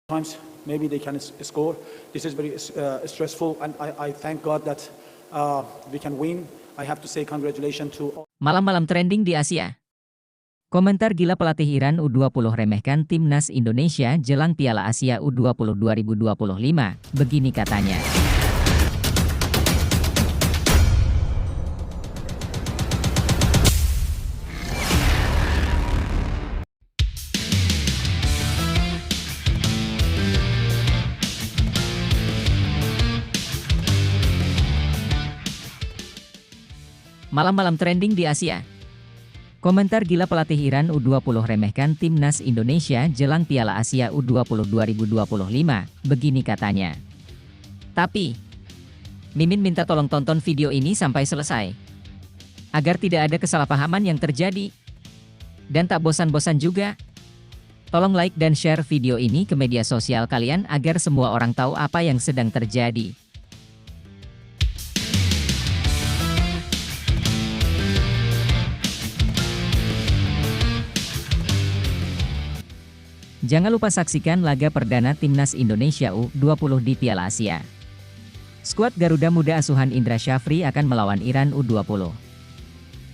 times maybe they can score. This is very stressful, and I thank God that we can win. I have to say congratulations to all. Malam-malam trending di Asia. Komentar gila pelatih Iran U20 remehkan timnas Indonesia jelang Piala Asia U20 2025. Begini katanya. Malam-malam trending di Asia. Komentar gila pelatih Iran U20 remehkan timnas Indonesia jelang Piala Asia U20 2025. Begini katanya. Tapi, Mimin minta tolong tonton video ini sampai selesai. Agar tidak ada kesalahpahaman yang terjadi. Dan tak bosan-bosan juga. Tolong like dan share video ini ke media sosial kalian agar semua orang tahu apa yang sedang terjadi. Jangan lupa saksikan laga perdana timnas Indonesia U20 di Piala Asia. Skuad Garuda Muda asuhan Indra Syafri akan melawan Iran U20.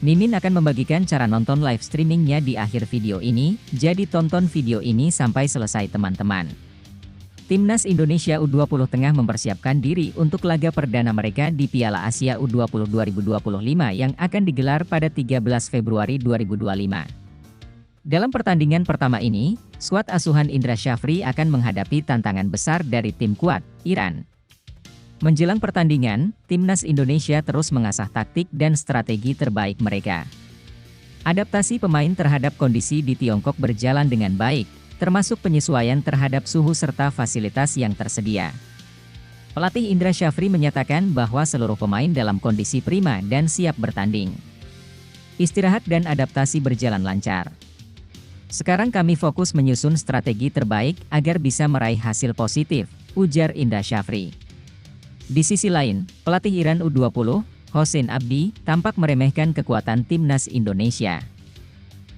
Mimin akan membagikan cara nonton live streamingnya di akhir video ini, jadi tonton video ini sampai selesai teman-teman. Timnas Indonesia U20 tengah mempersiapkan diri untuk laga perdana mereka di Piala Asia U20 2025 yang akan digelar pada 13 Februari 2025. Dalam pertandingan pertama ini, skuad asuhan Indra Syafri akan menghadapi tantangan besar dari tim kuat, Iran. Menjelang pertandingan, timnas Indonesia terus mengasah taktik dan strategi terbaik mereka. Adaptasi pemain terhadap kondisi di Tiongkok berjalan dengan baik, termasuk penyesuaian terhadap suhu serta fasilitas yang tersedia. Pelatih Indra Syafri menyatakan bahwa seluruh pemain dalam kondisi prima dan siap bertanding. Istirahat dan adaptasi berjalan lancar. Sekarang kami fokus menyusun strategi terbaik agar bisa meraih hasil positif, ujar Indra Syafri. Di sisi lain, pelatih Iran U20, Hossein Abdi, tampak meremehkan kekuatan timnas Indonesia.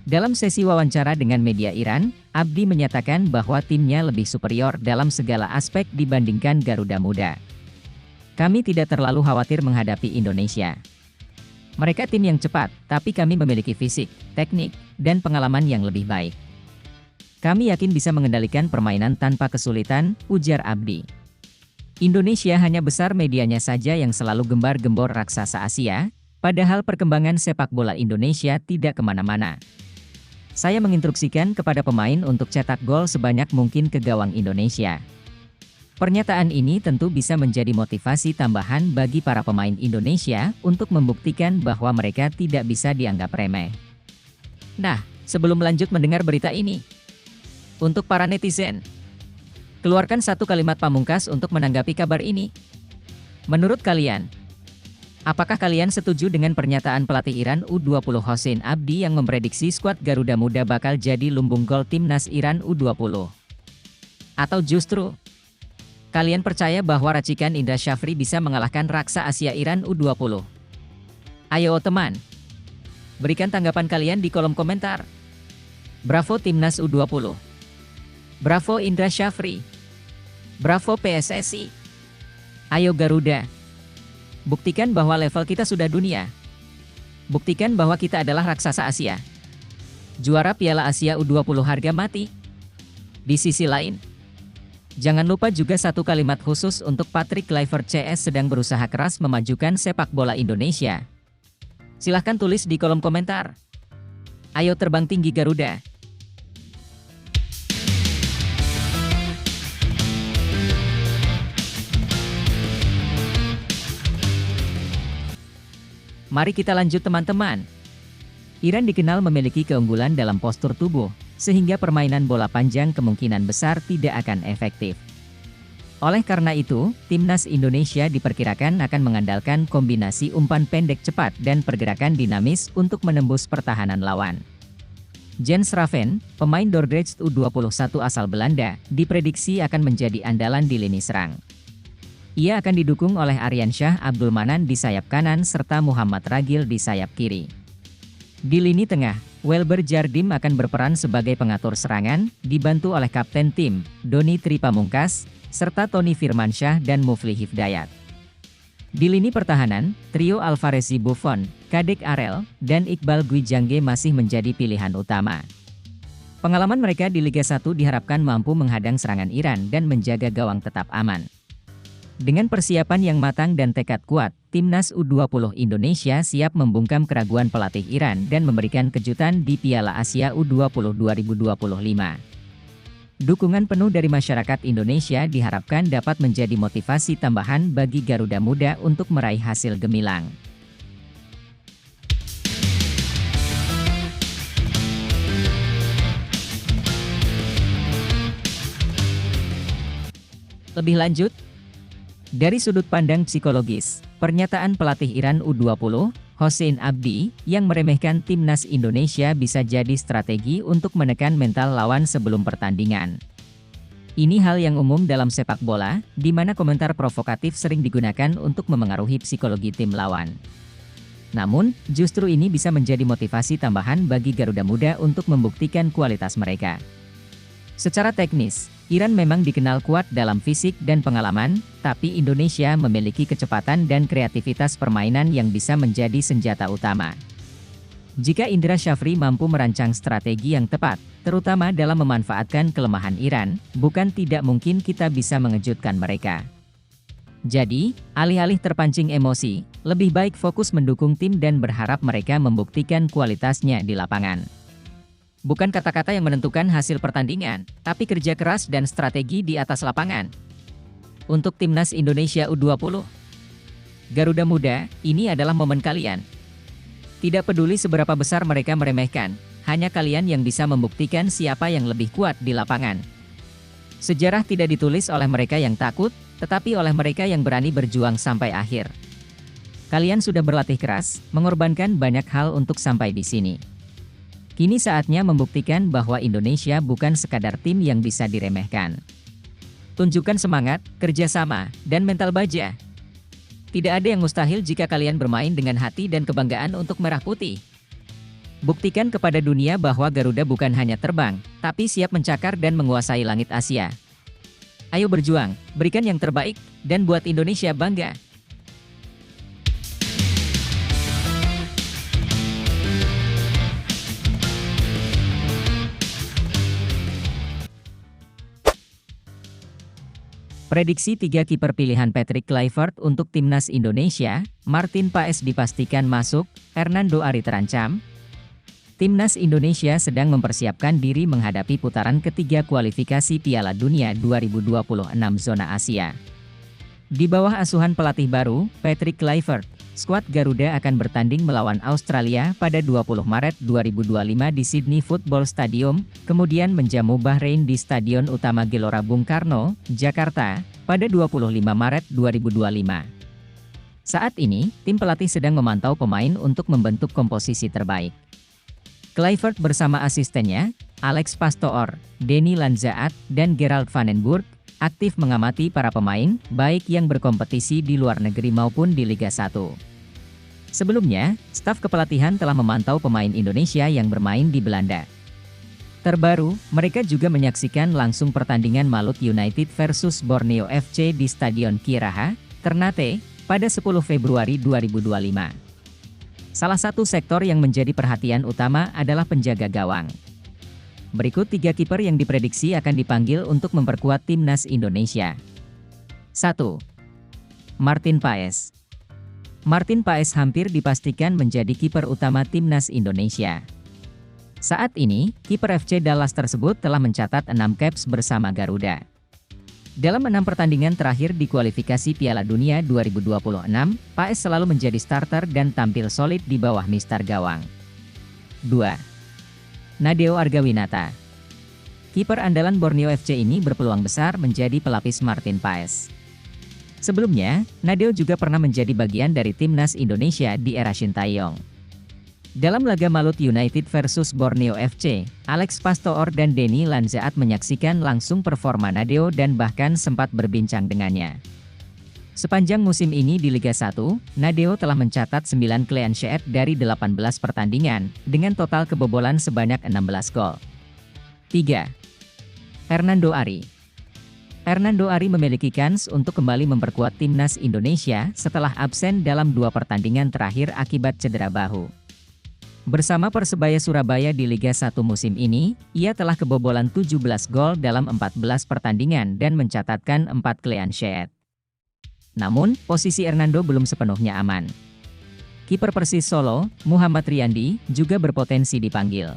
Dalam sesi wawancara dengan media Iran, Abdi menyatakan bahwa timnya lebih superior dalam segala aspek dibandingkan Garuda Muda. Kami tidak terlalu khawatir menghadapi Indonesia. Mereka tim yang cepat, tapi kami memiliki fisik, teknik, dan pengalaman yang lebih baik. Kami yakin bisa mengendalikan permainan tanpa kesulitan, ujar Abdi. Indonesia hanya besar medianya saja yang selalu gembar-gembor raksasa Asia, padahal perkembangan sepak bola Indonesia tidak kemana-mana. Saya menginstruksikan kepada pemain untuk cetak gol sebanyak mungkin ke gawang Indonesia. Pernyataan ini tentu bisa menjadi motivasi tambahan bagi para pemain Indonesia untuk membuktikan bahwa mereka tidak bisa dianggap remeh. Nah, sebelum lanjut mendengar berita ini, untuk para netizen, keluarkan satu kalimat pamungkas untuk menanggapi kabar ini. Menurut kalian, apakah kalian setuju dengan pernyataan pelatih Iran U20 Hossein Abdi yang memprediksi skuad Garuda Muda bakal jadi lumbung gol timnas Iran U20? Atau justru, kalian percaya bahwa racikan Indra Syafri bisa mengalahkan raksa Asia Iran U20? Ayo teman, berikan tanggapan kalian di kolom komentar. Bravo Timnas U20. Bravo Indra Syafri. Bravo PSSI. Ayo Garuda. Buktikan bahwa level kita sudah dunia. Buktikan bahwa kita adalah raksasa Asia. Juara Piala Asia U20 harga mati. Di sisi lain, jangan lupa juga satu kalimat khusus untuk Patrick Kluivert CS sedang berusaha keras memajukan sepak bola Indonesia. Silahkan tulis di kolom komentar. Ayo terbang tinggi Garuda. Mari kita lanjut teman-teman. Iran dikenal memiliki keunggulan dalam postur tubuh, sehingga permainan bola panjang kemungkinan besar tidak akan efektif. Oleh karena itu, timnas Indonesia diperkirakan akan mengandalkan kombinasi umpan pendek cepat dan pergerakan dinamis untuk menembus pertahanan lawan. Jens Raven, pemain Dordrecht U21 asal Belanda, diprediksi akan menjadi andalan di lini serang. Ia akan didukung oleh Aryan Shah Abdul Manan di sayap kanan serta Muhammad Ragil di sayap kiri. Di lini tengah, Welber Jardim akan berperan sebagai pengatur serangan, dibantu oleh Kapten Tim, Doni Tripamungkas, serta Tony Firmansyah dan Mufli Hifdayat. Di lini pertahanan, trio Alvarezi Buffon, Kadek Arel, dan Iqbal Gwijangge masih menjadi pilihan utama. Pengalaman mereka di Liga 1 diharapkan mampu menghadang serangan Iran dan menjaga gawang tetap aman. Dengan persiapan yang matang dan tekad kuat, Timnas U20 Indonesia siap membungkam keraguan pelatih Iran dan memberikan kejutan di Piala Asia U20 2025. Dukungan penuh dari masyarakat Indonesia diharapkan dapat menjadi motivasi tambahan bagi Garuda Muda untuk meraih hasil gemilang. Lebih lanjut, dari sudut pandang psikologis, pernyataan pelatih Iran U20, Hossein Abdi, yang meremehkan Timnas Indonesia bisa jadi strategi untuk menekan mental lawan sebelum pertandingan. Ini hal yang umum dalam sepak bola, di mana komentar provokatif sering digunakan untuk memengaruhi psikologi tim lawan. Namun, justru ini bisa menjadi motivasi tambahan bagi Garuda Muda untuk membuktikan kualitas mereka. Secara teknis, Iran memang dikenal kuat dalam fisik dan pengalaman, tapi Indonesia memiliki kecepatan dan kreativitas permainan yang bisa menjadi senjata utama. Jika Indra Syafri mampu merancang strategi yang tepat, terutama dalam memanfaatkan kelemahan Iran, bukan tidak mungkin kita bisa mengejutkan mereka. Jadi, alih-alih terpancing emosi, lebih baik fokus mendukung tim dan berharap mereka membuktikan kualitasnya di lapangan. Bukan kata-kata yang menentukan hasil pertandingan, tapi kerja keras dan strategi di atas lapangan. Untuk Timnas Indonesia U20, Garuda Muda, ini adalah momen kalian. Tidak peduli seberapa besar mereka meremehkan, hanya kalian yang bisa membuktikan siapa yang lebih kuat di lapangan. Sejarah tidak ditulis oleh mereka yang takut, tetapi oleh mereka yang berani berjuang sampai akhir. Kalian sudah berlatih keras, mengorbankan banyak hal untuk sampai di sini. Kini saatnya membuktikan bahwa Indonesia bukan sekadar tim yang bisa diremehkan. Tunjukkan semangat, kerjasama, dan mental baja. Tidak ada yang mustahil jika kalian bermain dengan hati dan kebanggaan untuk Merah Putih. Buktikan kepada dunia bahwa Garuda bukan hanya terbang, tapi siap mencakar dan menguasai langit Asia. Ayo berjuang, berikan yang terbaik, dan buat Indonesia bangga. Prediksi 3 kiper pilihan Patrick Kluivert untuk Timnas Indonesia, Martin Paes dipastikan masuk, Hernando Ari terancam. Timnas Indonesia sedang mempersiapkan diri menghadapi putaran ketiga kualifikasi Piala Dunia 2026 zona Asia. Di bawah asuhan pelatih baru, Patrick Kluivert, skuad Garuda akan bertanding melawan Australia pada 20 Maret 2025 di Sydney Football Stadium, kemudian menjamu Bahrain di Stadion Utama Gelora Bung Karno, Jakarta, pada 25 Maret 2025. Saat ini, tim pelatih sedang memantau pemain untuk membentuk komposisi terbaik. Kluivert bersama asistennya, Alex Pastoor, Denny Lanzaat, dan Gerald Vandenburg, aktif mengamati para pemain, baik yang berkompetisi di luar negeri maupun di Liga 1. Sebelumnya, staf kepelatihan telah memantau pemain Indonesia yang bermain di Belanda. Terbaru, mereka juga menyaksikan langsung pertandingan Malut United versus Borneo FC di Stadion Kieraha, Ternate, pada 10 Februari 2025. Salah satu sektor yang menjadi perhatian utama adalah penjaga gawang. Berikut 3 kiper yang diprediksi akan dipanggil untuk memperkuat Timnas Indonesia. 1. Martin Paes. Martin Paes hampir dipastikan menjadi kiper utama Timnas Indonesia. Saat ini, kiper FC Dallas tersebut telah mencatat 6 caps bersama Garuda. Dalam 6 pertandingan terakhir di kualifikasi Piala Dunia 2026, Paes selalu menjadi starter dan tampil solid di bawah mistar gawang. 2. Nadeo Argawinata. Kiper andalan Borneo FC ini berpeluang besar menjadi pelapis Martin Paes. Sebelumnya, Nadeo juga pernah menjadi bagian dari Timnas Indonesia di era Shin Tae-yong. Dalam laga Malut United versus Borneo FC, Alex Pastoor dan Denny Lanzaat menyaksikan langsung performa Nadeo dan bahkan sempat berbincang dengannya. Sepanjang musim ini di Liga 1, Nadeo telah mencatat 9 clean sheet dari 18 pertandingan, dengan total kebobolan sebanyak 16 gol. 3. Hernando Ari. Hernando Ari memiliki kans untuk kembali memperkuat timnas Indonesia setelah absen dalam 2 pertandingan terakhir akibat cedera bahu. Bersama Persebaya Surabaya di Liga 1 musim ini, ia telah kebobolan 17 gol dalam 14 pertandingan dan mencatatkan 4 clean sheet. Namun, posisi Hernando belum sepenuhnya aman. Kiper Persis Solo, Muhammad Riyandi, juga berpotensi dipanggil.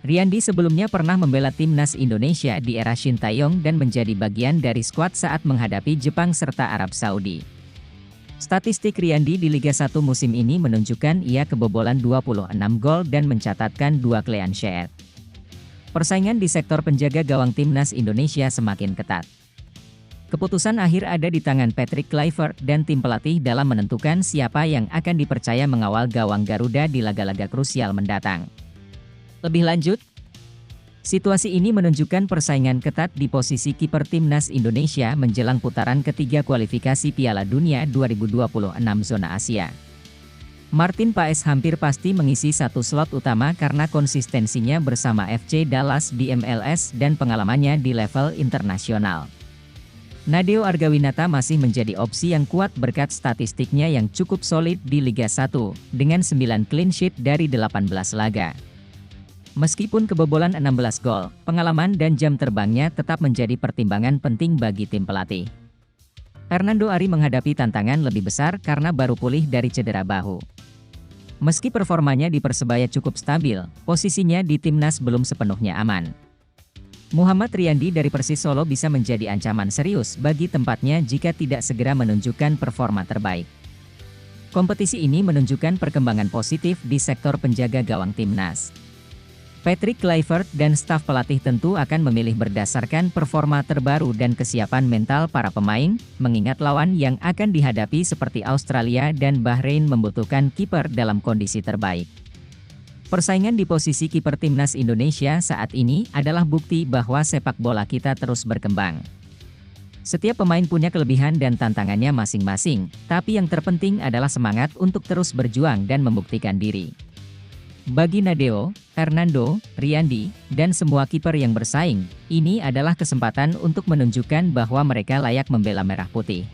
Riyandi sebelumnya pernah membela timnas Indonesia di era Shin Tae-yong dan menjadi bagian dari skuad saat menghadapi Jepang serta Arab Saudi. Statistik Riyandi di Liga 1 musim ini menunjukkan ia kebobolan 26 gol dan mencatatkan 2 clean sheet. Persaingan di sektor penjaga gawang timnas Indonesia semakin ketat. Keputusan akhir ada di tangan Patrick Kluivert dan tim pelatih dalam menentukan siapa yang akan dipercaya mengawal gawang Garuda di laga-laga krusial mendatang. Lebih lanjut, situasi ini menunjukkan persaingan ketat di posisi kiper timnas Indonesia menjelang putaran ketiga kualifikasi Piala Dunia 2026 zona Asia. Martin Paes hampir pasti mengisi satu slot utama karena konsistensinya bersama FC Dallas di MLS dan pengalamannya di level internasional. Nadeo Argawinata masih menjadi opsi yang kuat berkat statistiknya yang cukup solid di Liga 1, dengan 9 clean sheet dari 18 laga. Meskipun kebobolan 16 gol, pengalaman dan jam terbangnya tetap menjadi pertimbangan penting bagi tim pelatih. Hernando Ari menghadapi tantangan lebih besar karena baru pulih dari cedera bahu. Meski performanya di Persebaya cukup stabil, posisinya di timnas belum sepenuhnya aman. Muhammad Riyandi dari Persis Solo bisa menjadi ancaman serius bagi tempatnya jika tidak segera menunjukkan performa terbaik. Kompetisi ini menunjukkan perkembangan positif di sektor penjaga gawang timnas. Patrick Kluivert dan staf pelatih tentu akan memilih berdasarkan performa terbaru dan kesiapan mental para pemain, mengingat lawan yang akan dihadapi seperti Australia dan Bahrain membutuhkan kiper dalam kondisi terbaik. Persaingan di posisi kiper timnas Indonesia saat ini adalah bukti bahwa sepak bola kita terus berkembang. Setiap pemain punya kelebihan dan tantangannya masing-masing, tapi yang terpenting adalah semangat untuk terus berjuang dan membuktikan diri. Bagi Nadeo, Hernando, Riyandi, dan semua kiper yang bersaing, ini adalah kesempatan untuk menunjukkan bahwa mereka layak membela merah putih.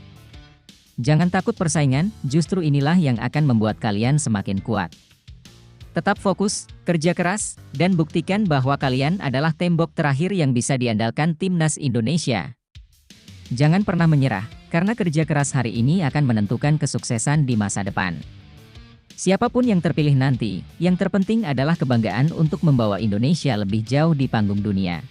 Jangan takut persaingan, justru inilah yang akan membuat kalian semakin kuat. Tetap fokus, kerja keras, dan buktikan bahwa kalian adalah tembok terakhir yang bisa diandalkan timnas Indonesia. Jangan pernah menyerah, karena kerja keras hari ini akan menentukan kesuksesan di masa depan. Siapapun yang terpilih nanti, yang terpenting adalah kebanggaan untuk membawa Indonesia lebih jauh di panggung dunia.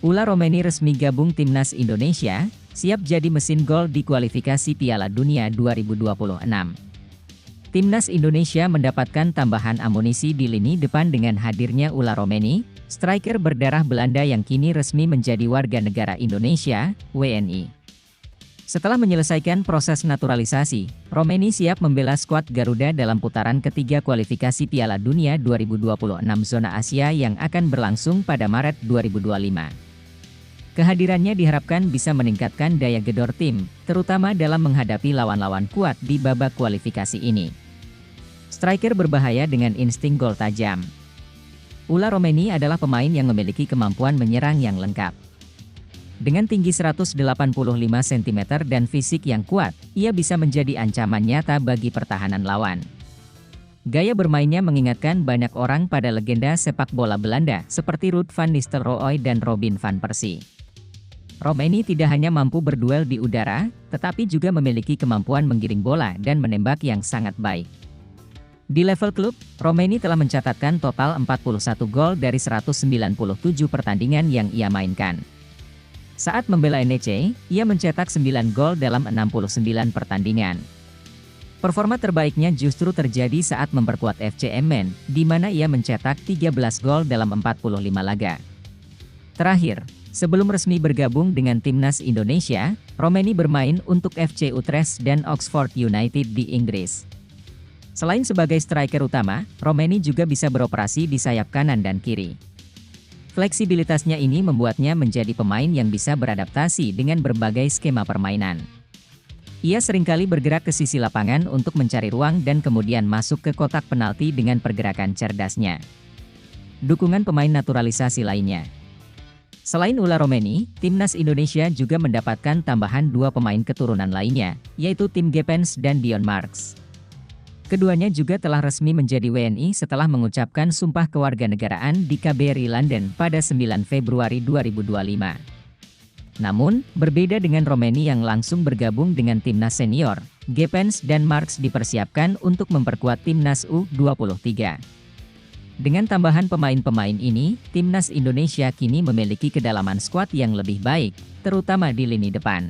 Ula Romeni resmi gabung timnas Indonesia, siap jadi mesin gol di kualifikasi Piala Dunia 2026. Timnas Indonesia mendapatkan tambahan amunisi di lini depan dengan hadirnya Ula Romeni, striker berdarah Belanda yang kini resmi menjadi warga negara Indonesia, WNI. Setelah menyelesaikan proses naturalisasi, Romeni siap membela skuad Garuda dalam putaran ketiga kualifikasi Piala Dunia 2026 zona Asia yang akan berlangsung pada Maret 2025. Kehadirannya diharapkan bisa meningkatkan daya gedor tim, terutama dalam menghadapi lawan-lawan kuat di babak kualifikasi ini. Striker berbahaya dengan insting gol tajam. Ula Romeni adalah pemain yang memiliki kemampuan menyerang yang lengkap. Dengan tinggi 185 cm dan fisik yang kuat, ia bisa menjadi ancaman nyata bagi pertahanan lawan. Gaya bermainnya mengingatkan banyak orang pada legenda sepak bola Belanda seperti Ruud van Nistelrooy dan Robin van Persie. Romeni tidak hanya mampu berduel di udara, tetapi juga memiliki kemampuan menggiring bola dan menembak yang sangat baik. Di level klub, Romeni telah mencatatkan total 41 gol dari 197 pertandingan yang ia mainkan. Saat membela NEC, ia mencetak 9 gol dalam 69 pertandingan. Performa terbaiknya justru terjadi saat memperkuat FC Emmen, di mana ia mencetak 13 gol dalam 45 laga. Terakhir, sebelum resmi bergabung dengan timnas Indonesia, Romeni bermain untuk FC Utrecht dan Oxford United di Inggris. Selain sebagai striker utama, Romeni juga bisa beroperasi di sayap kanan dan kiri. Fleksibilitasnya ini membuatnya menjadi pemain yang bisa beradaptasi dengan berbagai skema permainan. Ia seringkali bergerak ke sisi lapangan untuk mencari ruang dan kemudian masuk ke kotak penalti dengan pergerakan cerdasnya. Dukungan pemain naturalisasi lainnya. Selain Ula Romeni, timnas Indonesia juga mendapatkan tambahan 2 pemain keturunan lainnya, yaitu Tim Gepens dan Dion Marks. Keduanya juga telah resmi menjadi WNI setelah mengucapkan sumpah kewarganegaraan di KBRI London pada 9 Februari 2025. Namun, berbeda dengan Romeni yang langsung bergabung dengan timnas senior, Gepens dan Marks dipersiapkan untuk memperkuat timnas U23. Dengan tambahan pemain-pemain ini, timnas Indonesia kini memiliki kedalaman skuad yang lebih baik, terutama di lini depan.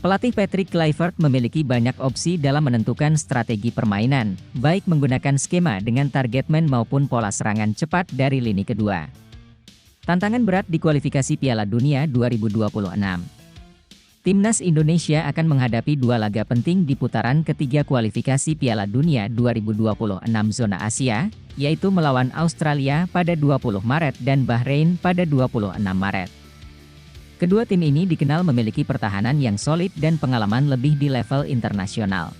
Pelatih Patrick Kluivert memiliki banyak opsi dalam menentukan strategi permainan, baik menggunakan skema dengan target man maupun pola serangan cepat dari lini kedua. Tantangan berat di kualifikasi Piala Dunia 2026. Timnas Indonesia akan menghadapi 2 laga penting di putaran ketiga kualifikasi Piala Dunia 2026 zona Asia, yaitu melawan Australia pada 20 Maret dan Bahrain pada 26 Maret. Kedua tim ini dikenal memiliki pertahanan yang solid dan pengalaman lebih di level internasional.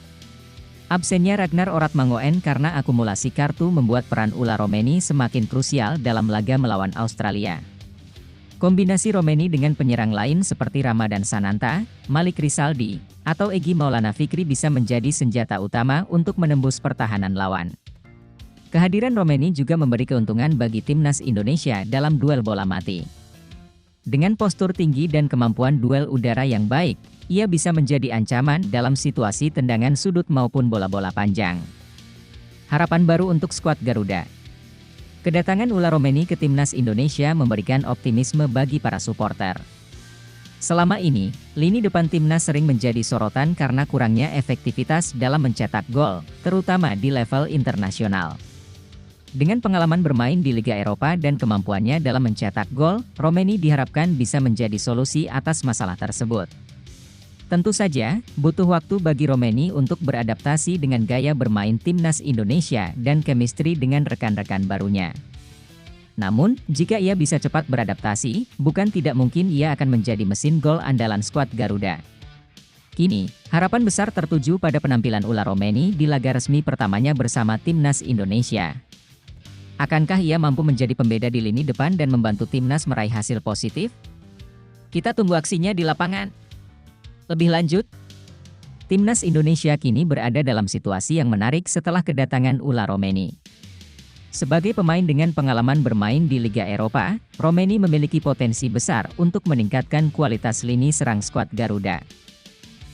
Absennya Ragnar Oratmangoen karena akumulasi kartu membuat peran Ula Romeni semakin krusial dalam laga melawan Australia. Kombinasi Romeni dengan penyerang lain seperti Ramadan Sananta, Malik Rizaldi, atau Egy Maulana Fikri bisa menjadi senjata utama untuk menembus pertahanan lawan. Kehadiran Romeni juga memberi keuntungan bagi timnas Indonesia dalam duel bola mati. Dengan postur tinggi dan kemampuan duel udara yang baik, ia bisa menjadi ancaman dalam situasi tendangan sudut maupun bola-bola panjang. Harapan baru untuk skuad Garuda. Kedatangan Ula Romeni ke timnas Indonesia memberikan optimisme bagi para supporter. Selama ini, lini depan timnas sering menjadi sorotan karena kurangnya efektivitas dalam mencetak gol, terutama di level internasional. Dengan pengalaman bermain di Liga Eropa dan kemampuannya dalam mencetak gol, Romeni diharapkan bisa menjadi solusi atas masalah tersebut. Tentu saja, butuh waktu bagi Romeni untuk beradaptasi dengan gaya bermain timnas Indonesia dan chemistry dengan rekan-rekan barunya. Namun, jika ia bisa cepat beradaptasi, bukan tidak mungkin ia akan menjadi mesin gol andalan skuad Garuda. Kini, harapan besar tertuju pada penampilan Ula Romeni di laga resmi pertamanya bersama timnas Indonesia. Akankah ia mampu menjadi pembeda di lini depan dan membantu timnas meraih hasil positif? Kita tunggu aksinya di lapangan. Lebih lanjut, timnas Indonesia kini berada dalam situasi yang menarik setelah kedatangan Ula Romeni. Sebagai pemain dengan pengalaman bermain di Liga Eropa, Romeni memiliki potensi besar untuk meningkatkan kualitas lini serang skuad Garuda.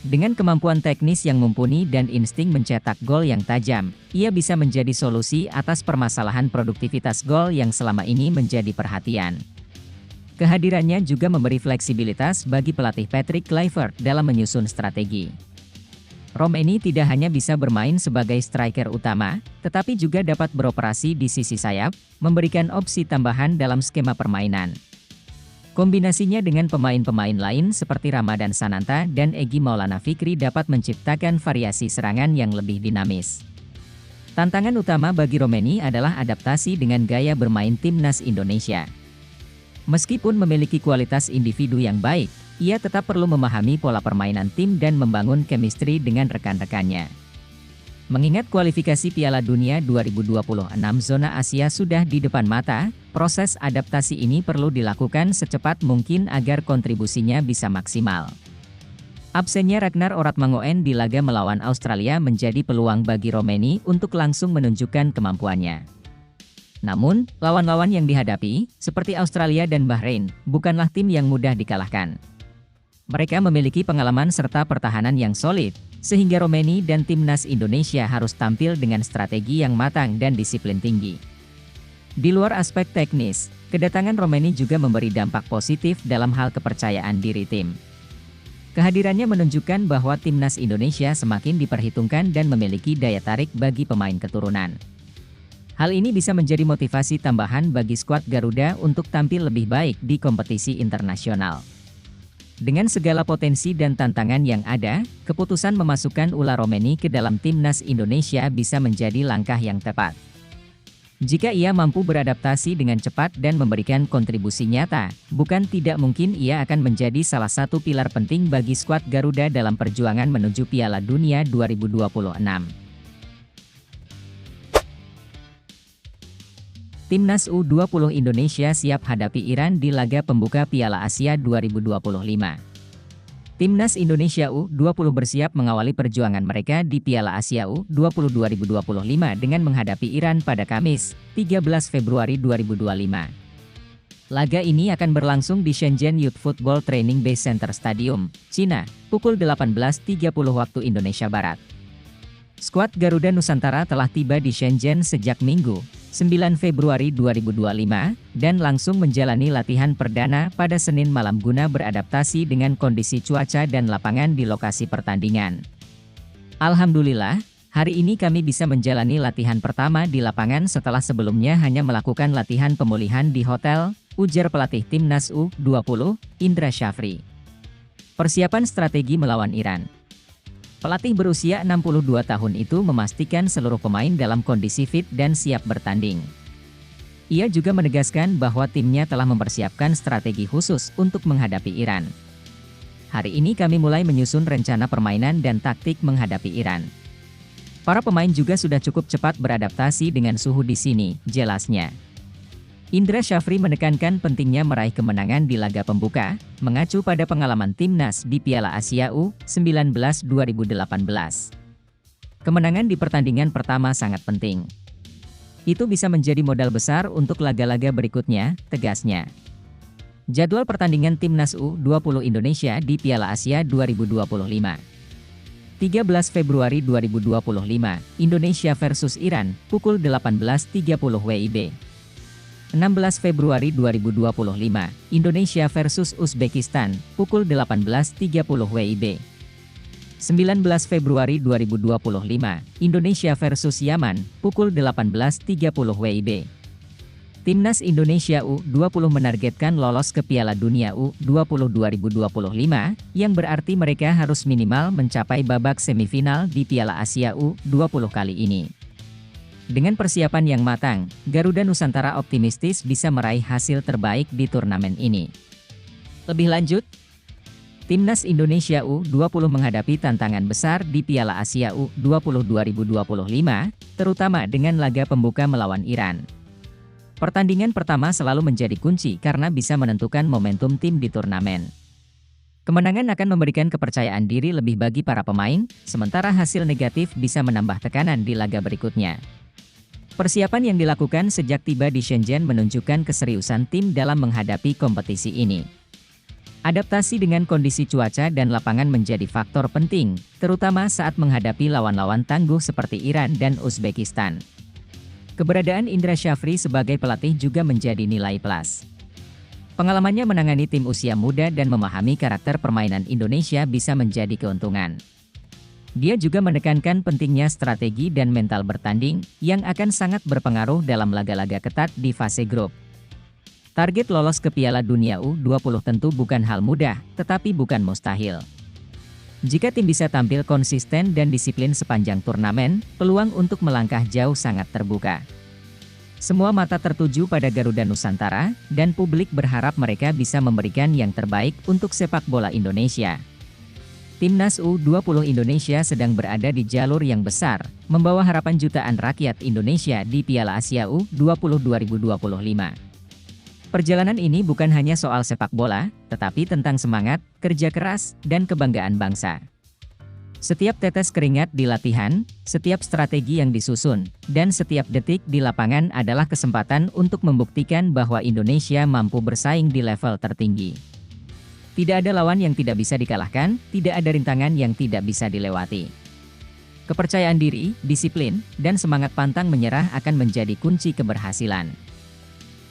Dengan kemampuan teknis yang mumpuni dan insting mencetak gol yang tajam, ia bisa menjadi solusi atas permasalahan produktivitas gol yang selama ini menjadi perhatian. Kehadirannya juga memberi fleksibilitas bagi pelatih Patrick Kluivert dalam menyusun strategi. Romeni tidak hanya bisa bermain sebagai striker utama, tetapi juga dapat beroperasi di sisi sayap, memberikan opsi tambahan dalam skema permainan. Kombinasinya dengan pemain-pemain lain seperti Ramadan Sananta dan Egy Maulana Fikri dapat menciptakan variasi serangan yang lebih dinamis. Tantangan utama bagi Romeni adalah adaptasi dengan gaya bermain timnas Indonesia. Meskipun memiliki kualitas individu yang baik, ia tetap perlu memahami pola permainan tim dan membangun chemistry dengan rekan-rekannya. Mengingat kualifikasi Piala Dunia 2026 zona Asia sudah di depan mata, proses adaptasi ini perlu dilakukan secepat mungkin agar kontribusinya bisa maksimal. Absennya Ragnar Oratmangoen di laga melawan Australia menjadi peluang bagi Romeni untuk langsung menunjukkan kemampuannya. Namun, lawan-lawan yang dihadapi, seperti Australia dan Bahrain, bukanlah tim yang mudah dikalahkan. Mereka memiliki pengalaman serta pertahanan yang solid, sehingga Romeni dan timnas Indonesia harus tampil dengan strategi yang matang dan disiplin tinggi. Di luar aspek teknis, kedatangan Romeni juga memberi dampak positif dalam hal kepercayaan diri tim. Kehadirannya menunjukkan bahwa timnas Indonesia semakin diperhitungkan dan memiliki daya tarik bagi pemain keturunan. Hal ini bisa menjadi motivasi tambahan bagi skuad Garuda untuk tampil lebih baik di kompetisi internasional. Dengan segala potensi dan tantangan yang ada, keputusan memasukkan Ula Romeni ke dalam timnas Indonesia bisa menjadi langkah yang tepat. Jika ia mampu beradaptasi dengan cepat dan memberikan kontribusi nyata, bukan tidak mungkin ia akan menjadi salah satu pilar penting bagi skuad Garuda dalam perjuangan menuju Piala Dunia 2026. Timnas U20 Indonesia siap hadapi Iran di laga pembuka Piala Asia 2025. Timnas Indonesia U20 bersiap mengawali perjuangan mereka di Piala Asia U20 2025 dengan menghadapi Iran pada Kamis, 13 Februari 2025. Laga ini akan berlangsung di Shenzhen Youth Football Training Base Center Stadium, Cina, pukul 18.30 waktu Indonesia Barat. Skuad Garuda Nusantara telah tiba di Shenzhen sejak Minggu, 9 Februari 2025, dan langsung menjalani latihan perdana pada Senin malam guna beradaptasi dengan kondisi cuaca dan lapangan di lokasi pertandingan. Alhamdulillah, hari ini kami bisa menjalani latihan pertama di lapangan setelah sebelumnya hanya melakukan latihan pemulihan di hotel, ujar pelatih Timnas U20, Indra Syafri. Persiapan strategi melawan Iran. Pelatih berusia 62 tahun itu memastikan seluruh pemain dalam kondisi fit dan siap bertanding. Ia juga menegaskan bahwa timnya telah mempersiapkan strategi khusus untuk menghadapi Iran. Hari ini kami mulai menyusun rencana permainan dan taktik menghadapi Iran. Para pemain juga sudah cukup cepat beradaptasi dengan suhu di sini, jelasnya. Indra Syafri menekankan pentingnya meraih kemenangan di laga pembuka, mengacu pada pengalaman timnas di Piala Asia U19 2018. Kemenangan di pertandingan pertama sangat penting. Itu bisa menjadi modal besar untuk laga-laga berikutnya, tegasnya. Jadwal pertandingan timnas U20 Indonesia di Piala Asia 2025. 13 Februari 2025, Indonesia versus Iran, pukul 18.30 WIB. 16 Februari 2025, Indonesia versus Uzbekistan, pukul 18.30 WIB. 19 Februari 2025, Indonesia versus Yaman, pukul 18.30 WIB. Timnas Indonesia U20 menargetkan lolos ke Piala Dunia U20 2025, yang berarti mereka harus minimal mencapai babak semifinal di Piala Asia U20 kali ini. Dengan persiapan yang matang, Garuda Nusantara optimistis bisa meraih hasil terbaik di turnamen ini. Lebih lanjut, Timnas Indonesia U20 menghadapi tantangan besar di Piala Asia U20 2025, terutama dengan laga pembuka melawan Iran. Pertandingan pertama selalu menjadi kunci karena bisa menentukan momentum tim di turnamen. Kemenangan akan memberikan kepercayaan diri lebih bagi para pemain, sementara hasil negatif bisa menambah tekanan di laga berikutnya. Persiapan yang dilakukan sejak tiba di Shenzhen menunjukkan keseriusan tim dalam menghadapi kompetisi ini. Adaptasi dengan kondisi cuaca dan lapangan menjadi faktor penting, terutama saat menghadapi lawan-lawan tangguh seperti Iran dan Uzbekistan. Keberadaan Indra Syafri sebagai pelatih juga menjadi nilai plus. Pengalamannya menangani tim usia muda dan memahami karakter permainan Indonesia bisa menjadi keuntungan. Dia juga menekankan pentingnya strategi dan mental bertanding, yang akan sangat berpengaruh dalam laga-laga ketat di fase grup. Target lolos ke Piala Dunia U20 tentu bukan hal mudah, tetapi bukan mustahil. Jika tim bisa tampil konsisten dan disiplin sepanjang turnamen, peluang untuk melangkah jauh sangat terbuka. Semua mata tertuju pada Garuda Nusantara, dan publik berharap mereka bisa memberikan yang terbaik untuk sepak bola Indonesia. Timnas U20 Indonesia sedang berada di jalur yang besar, membawa harapan jutaan rakyat Indonesia di Piala Asia U20 2025. Perjalanan ini bukan hanya soal sepak bola, tetapi tentang semangat, kerja keras, dan kebanggaan bangsa. Setiap tetes keringat di latihan, setiap strategi yang disusun, dan setiap detik di lapangan adalah kesempatan untuk membuktikan bahwa Indonesia mampu bersaing di level tertinggi. Tidak ada lawan yang tidak bisa dikalahkan, tidak ada rintangan yang tidak bisa dilewati. Kepercayaan diri, disiplin, dan semangat pantang menyerah akan menjadi kunci keberhasilan.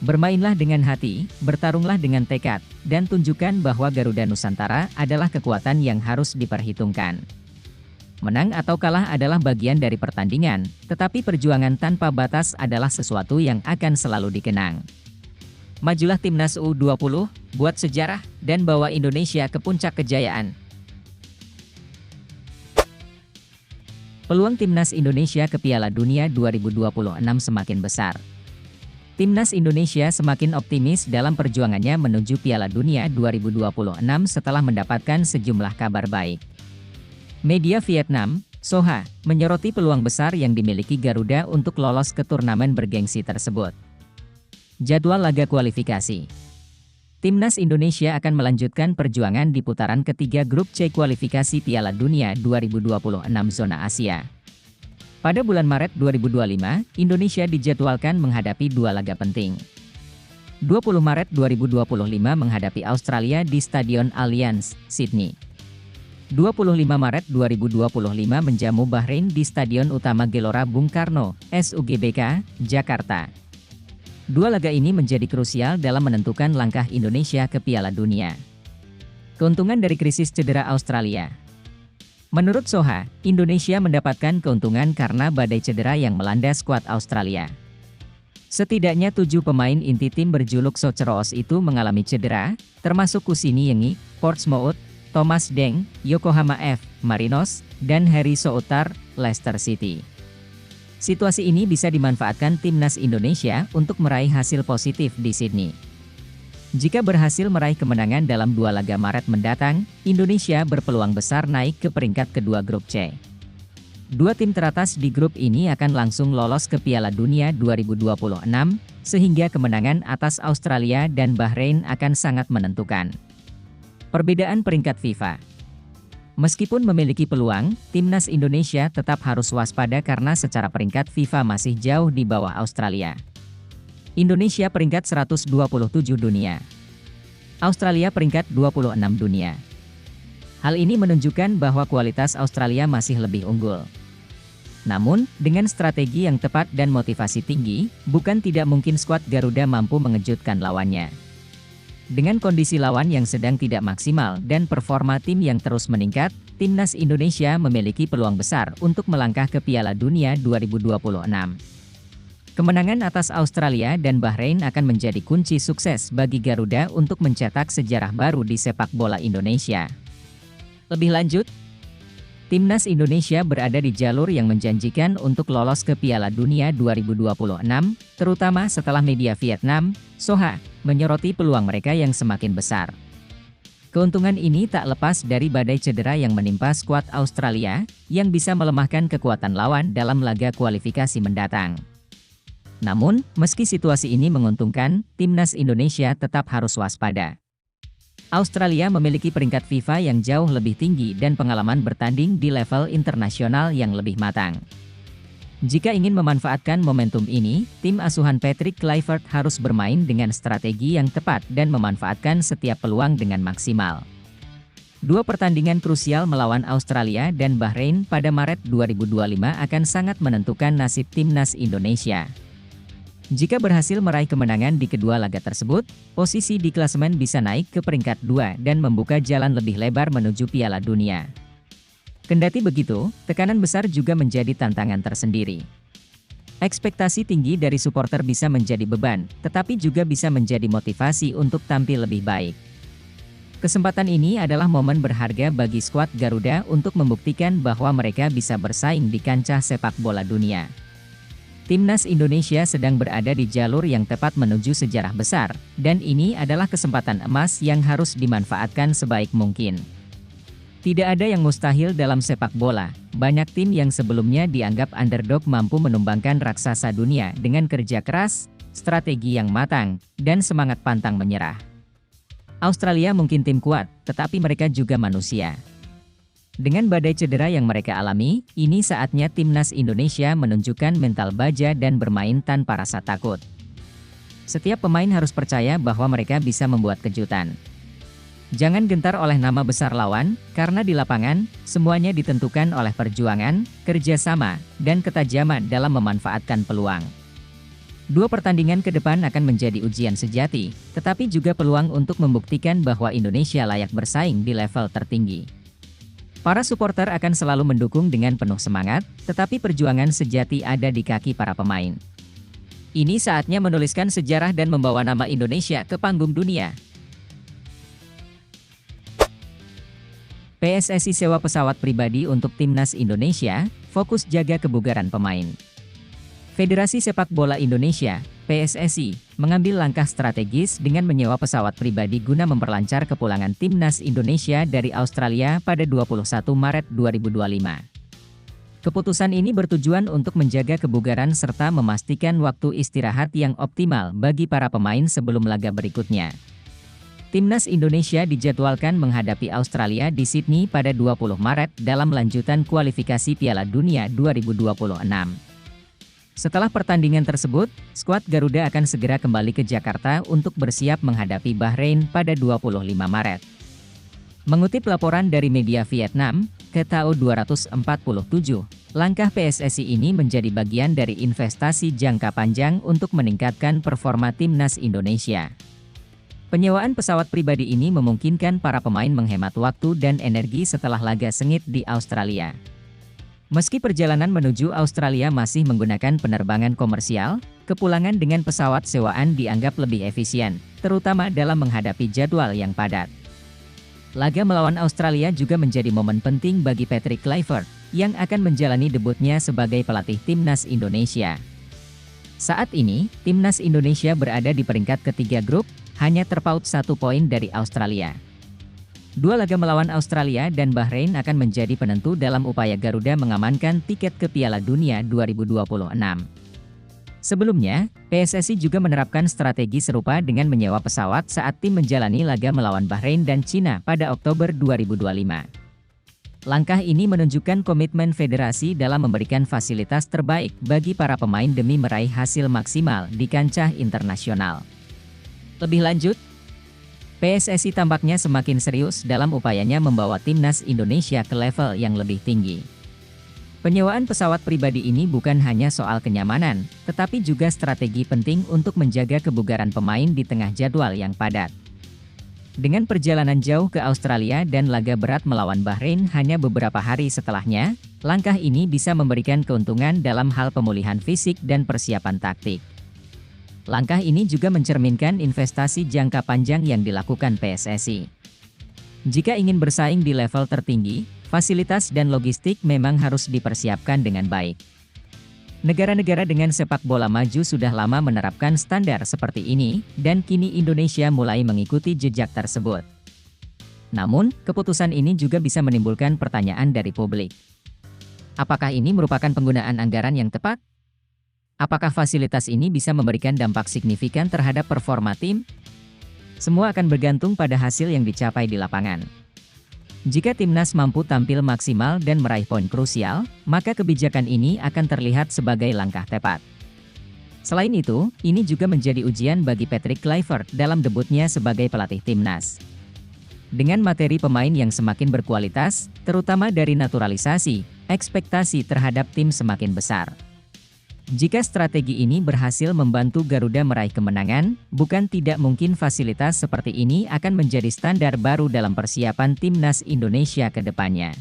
Bermainlah dengan hati, bertarunglah dengan tekad, dan tunjukkan bahwa Garuda Nusantara adalah kekuatan yang harus diperhitungkan. Menang atau kalah adalah bagian dari pertandingan, tetapi perjuangan tanpa batas adalah sesuatu yang akan selalu dikenang. Majulah Timnas U20, buat sejarah, dan bawa Indonesia ke puncak kejayaan. Peluang Timnas Indonesia ke Piala Dunia 2026 semakin besar. Timnas Indonesia semakin optimis dalam perjuangannya menuju Piala Dunia 2026 setelah mendapatkan sejumlah kabar baik. Media Vietnam, Soha, menyoroti peluang besar yang dimiliki Garuda untuk lolos ke turnamen bergengsi tersebut. Jadwal laga kualifikasi. Timnas Indonesia akan melanjutkan perjuangan di putaran ketiga grup C kualifikasi Piala Dunia 2026 zona Asia. Pada bulan Maret 2025, Indonesia dijadwalkan menghadapi dua laga penting. 20 Maret 2025 menghadapi Australia di Stadion Allianz, Sydney. 25 Maret 2025 menjamu Bahrain di Stadion Utama Gelora Bung Karno, SUGBK, Jakarta. Dua laga ini menjadi krusial dalam menentukan langkah Indonesia ke Piala Dunia. Keuntungan dari krisis cedera Australia. Menurut Soha, Indonesia mendapatkan keuntungan karena badai cedera yang melanda skuad Australia. Setidaknya 7 pemain inti tim berjuluk Soceroos itu mengalami cedera, termasuk Kusini Yengi, Portsmouth, Thomas Deng, Yokohama F. Marinos, dan Harry Soutar, Leicester City. Situasi ini bisa dimanfaatkan timnas Indonesia untuk meraih hasil positif di Sydney. Jika berhasil meraih kemenangan dalam dua laga Maret mendatang, Indonesia berpeluang besar naik ke peringkat kedua grup C. Dua tim teratas di grup ini akan langsung lolos ke Piala Dunia 2026, sehingga kemenangan atas Australia dan Bahrain akan sangat menentukan. Perbedaan peringkat FIFA. Meskipun memiliki peluang, timnas Indonesia tetap harus waspada karena secara peringkat FIFA masih jauh di bawah Australia. Indonesia peringkat 127 dunia. Australia peringkat 26 dunia. Hal ini menunjukkan bahwa kualitas Australia masih lebih unggul. Namun, dengan strategi yang tepat dan motivasi tinggi, bukan tidak mungkin skuad Garuda mampu mengejutkan lawannya. Dengan kondisi lawan yang sedang tidak maksimal dan performa tim yang terus meningkat, timnas Indonesia memiliki peluang besar untuk melangkah ke Piala Dunia 2026. Kemenangan atas Australia dan Bahrain akan menjadi kunci sukses bagi Garuda untuk mencetak sejarah baru di sepak bola Indonesia. Lebih lanjut, timnas Indonesia berada di jalur yang menjanjikan untuk lolos ke Piala Dunia 2026, terutama setelah media Vietnam, Soha, menyoroti peluang mereka yang semakin besar. Keuntungan ini tak lepas dari badai cedera yang menimpa skuad Australia, yang bisa melemahkan kekuatan lawan dalam laga kualifikasi mendatang. Namun, meski situasi ini menguntungkan, timnas Indonesia tetap harus waspada. Australia memiliki peringkat FIFA yang jauh lebih tinggi dan pengalaman bertanding di level internasional yang lebih matang. Jika ingin memanfaatkan momentum ini, tim asuhan Patrick Kluivert harus bermain dengan strategi yang tepat dan memanfaatkan setiap peluang dengan maksimal. Dua pertandingan krusial melawan Australia dan Bahrain pada Maret 2025 akan sangat menentukan nasib timnas Indonesia. Jika berhasil meraih kemenangan di kedua laga tersebut, posisi di klasemen bisa naik ke peringkat 2 dan membuka jalan lebih lebar menuju Piala Dunia. Kendati begitu, tekanan besar juga menjadi tantangan tersendiri. Ekspektasi tinggi dari supporter bisa menjadi beban, tetapi juga bisa menjadi motivasi untuk tampil lebih baik. Kesempatan ini adalah momen berharga bagi skuad Garuda untuk membuktikan bahwa mereka bisa bersaing di kancah sepak bola dunia. Timnas Indonesia sedang berada di jalur yang tepat menuju sejarah besar, dan ini adalah kesempatan emas yang harus dimanfaatkan sebaik mungkin. Tidak ada yang mustahil dalam sepak bola, banyak tim yang sebelumnya dianggap underdog mampu menumbangkan raksasa dunia dengan kerja keras, strategi yang matang, dan semangat pantang menyerah. Australia mungkin tim kuat, tetapi mereka juga manusia. Dengan badai cedera yang mereka alami, ini saatnya timnas Indonesia menunjukkan mental baja dan bermain tanpa rasa takut. Setiap pemain harus percaya bahwa mereka bisa membuat kejutan. Jangan gentar oleh nama besar lawan, karena di lapangan, semuanya ditentukan oleh perjuangan, kerjasama, dan ketajaman dalam memanfaatkan peluang. Dua pertandingan ke depan akan menjadi ujian sejati, tetapi juga peluang untuk membuktikan bahwa Indonesia layak bersaing di level tertinggi. Para supporter akan selalu mendukung dengan penuh semangat, tetapi perjuangan sejati ada di kaki para pemain. Ini saatnya menuliskan sejarah dan membawa nama Indonesia ke panggung dunia. PSSI sewa pesawat pribadi untuk timnas Indonesia, fokus jaga kebugaran pemain. Federasi Sepak Bola Indonesia, PSSI, mengambil langkah strategis dengan menyewa pesawat pribadi guna memperlancar kepulangan timnas Indonesia dari Australia pada 21 Maret 2025. Keputusan ini bertujuan untuk menjaga kebugaran serta memastikan waktu istirahat yang optimal bagi para pemain sebelum laga berikutnya. Timnas Indonesia dijadwalkan menghadapi Australia di Sydney pada 20 Maret dalam lanjutan kualifikasi Piala Dunia 2026. Setelah pertandingan tersebut, skuad Garuda akan segera kembali ke Jakarta untuk bersiap menghadapi Bahrain pada 25 Maret. Mengutip laporan dari media Vietnam, KTO 247, langkah PSSI ini menjadi bagian dari investasi jangka panjang untuk meningkatkan performa timnas Indonesia. Penyewaan pesawat pribadi ini memungkinkan para pemain menghemat waktu dan energi setelah laga sengit di Australia. Meski perjalanan menuju Australia masih menggunakan penerbangan komersial, kepulangan dengan pesawat sewaan dianggap lebih efisien, terutama dalam menghadapi jadwal yang padat. Laga melawan Australia juga menjadi momen penting bagi Patrick Kluivert, yang akan menjalani debutnya sebagai pelatih timnas Indonesia. Saat ini, timnas Indonesia berada di peringkat ketiga grup, hanya terpaut 1 poin dari Australia. Dua laga melawan Australia dan Bahrain akan menjadi penentu dalam upaya Garuda mengamankan tiket ke Piala Dunia 2026. Sebelumnya, PSSI juga menerapkan strategi serupa dengan menyewa pesawat saat tim menjalani laga melawan Bahrain dan Cina pada Oktober 2025. Langkah ini menunjukkan komitmen federasi dalam memberikan fasilitas terbaik bagi para pemain demi meraih hasil maksimal di kancah internasional. Lebih lanjut, PSSI tampaknya semakin serius dalam upayanya membawa timnas Indonesia ke level yang lebih tinggi. Penyewaan pesawat pribadi ini bukan hanya soal kenyamanan, tetapi juga strategi penting untuk menjaga kebugaran pemain di tengah jadwal yang padat. Dengan perjalanan jauh ke Australia dan laga berat melawan Bahrain hanya beberapa hari setelahnya, langkah ini bisa memberikan keuntungan dalam hal pemulihan fisik dan persiapan taktik. Langkah ini juga mencerminkan investasi jangka panjang yang dilakukan PSSI. Jika ingin bersaing di level tertinggi, fasilitas dan logistik memang harus dipersiapkan dengan baik. Negara-negara dengan sepak bola maju sudah lama menerapkan standar seperti ini, dan kini Indonesia mulai mengikuti jejak tersebut. Namun, keputusan ini juga bisa menimbulkan pertanyaan dari publik. Apakah ini merupakan penggunaan anggaran yang tepat? Apakah fasilitas ini bisa memberikan dampak signifikan terhadap performa tim? Semua akan bergantung pada hasil yang dicapai di lapangan. Jika timnas mampu tampil maksimal dan meraih poin krusial, maka kebijakan ini akan terlihat sebagai langkah tepat. Selain itu, ini juga menjadi ujian bagi Patrick Kluivert dalam debutnya sebagai pelatih timnas. Dengan materi pemain yang semakin berkualitas, terutama dari naturalisasi, ekspektasi terhadap tim semakin besar. Jika strategi ini berhasil membantu Garuda meraih kemenangan, bukan tidak mungkin fasilitas seperti ini akan menjadi standar baru dalam persiapan timnas Indonesia ke depannya.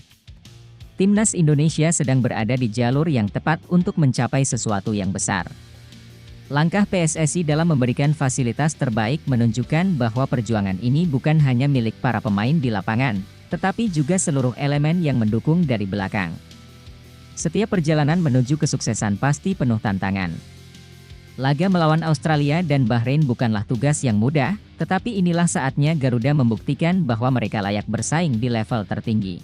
Timnas Indonesia sedang berada di jalur yang tepat untuk mencapai sesuatu yang besar. Langkah PSSI dalam memberikan fasilitas terbaik menunjukkan bahwa perjuangan ini bukan hanya milik para pemain di lapangan, tetapi juga seluruh elemen yang mendukung dari belakang. Setiap perjalanan menuju kesuksesan pasti penuh tantangan. Laga melawan Australia dan Bahrain bukanlah tugas yang mudah, tetapi inilah saatnya Garuda membuktikan bahwa mereka layak bersaing di level tertinggi.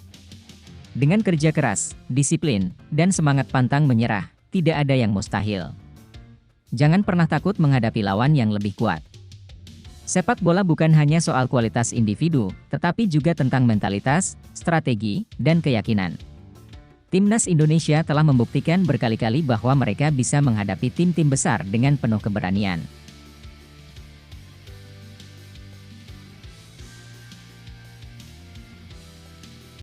Dengan kerja keras, disiplin, dan semangat pantang menyerah, tidak ada yang mustahil. Jangan pernah takut menghadapi lawan yang lebih kuat. Sepak bola bukan hanya soal kualitas individu, tetapi juga tentang mentalitas, strategi, dan keyakinan. Timnas Indonesia telah membuktikan berkali-kali bahwa mereka bisa menghadapi tim-tim besar dengan penuh keberanian.